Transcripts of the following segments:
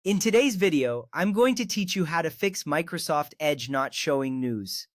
In today's video, I'm going to teach you how to fix Microsoft Edge not showing news.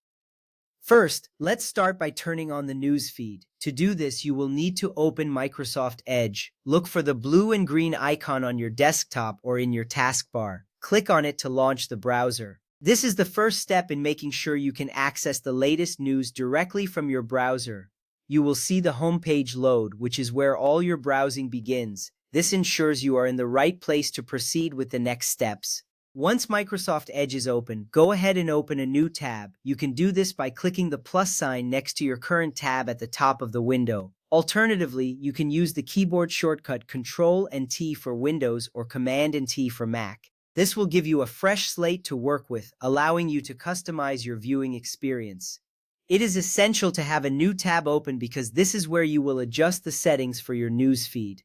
First, let's start by turning on the news feed. To do this, you will need to open Microsoft Edge. Look for the blue and green icon on your desktop or in your taskbar. Click on it to launch the browser. This is the first step in making sure you can access the latest news directly from your browser. You will see the homepage load, which is where all your browsing begins. This ensures you are in the right place to proceed with the next steps. Once Microsoft Edge is open, go ahead and open a new tab. You can do this by clicking the plus sign next to your current tab at the top of the window. Alternatively, you can use the keyboard shortcut Ctrl and T for Windows or Command and T for Mac. This will give you a fresh slate to work with, allowing you to customize your viewing experience. It is essential to have a new tab open because this is where you will adjust the settings for your news feed.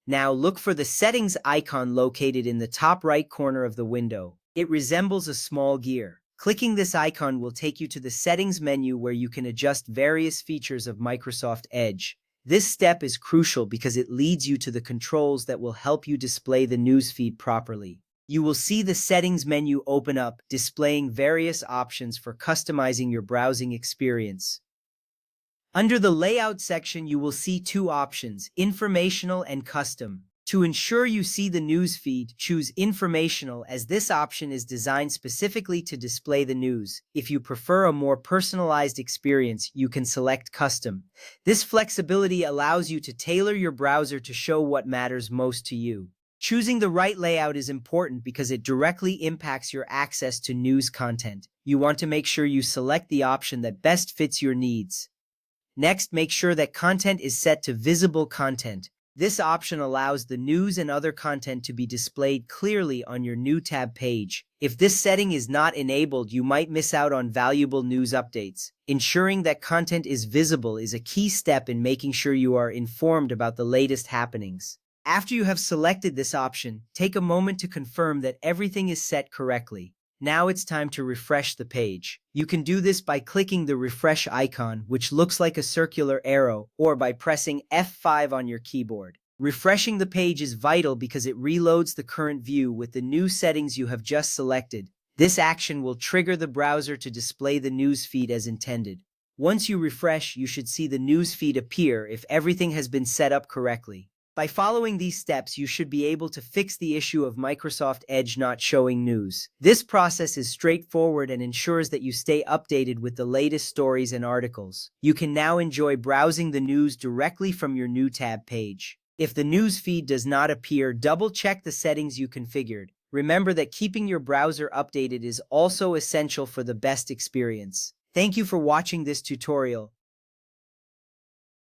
Now look for the settings icon located in the top right corner of the window. It resembles a small gear. Clicking this icon will take you to the settings menu where you can adjust various features of Microsoft Edge. This step is crucial because it leads you to the controls that will help you display the news feed properly. You will see the settings menu open up, displaying various options for customizing your browsing experience. Under the Layout section, you will see two options, Informational and Custom. To ensure you see the news feed, choose Informational as this option is designed specifically to display the news. If you prefer a more personalized experience, you can select Custom. This flexibility allows you to tailor your browser to show what matters most to you. Choosing the right layout is important because it directly impacts your access to news content. You want to make sure you select the option that best fits your needs. Next, make sure that content is set to visible content. This option allows the news and other content to be displayed clearly on your new tab page. If this setting is not enabled, you might miss out on valuable news updates. Ensuring that content is visible is a key step in making sure you are informed about the latest happenings. After you have selected this option, take a moment to confirm that everything is set correctly. Now it's time to refresh the page. You can do this by clicking the refresh icon, which looks like a circular arrow, or by pressing F5 on your keyboard. Refreshing the page is vital because it reloads the current view with the new settings you have just selected. This action will trigger the browser to display the news feed as intended. Once you refresh, you should see the news feed appear if everything has been set up correctly. By following these steps, you should be able to fix the issue of Microsoft Edge not showing news. This process is straightforward and ensures that you stay updated with the latest stories and articles. You can now enjoy browsing the news directly from your new tab page. If the news feed does not appear, double-check the settings you configured. Remember that keeping your browser updated is also essential for the best experience. Thank you for watching this tutorial.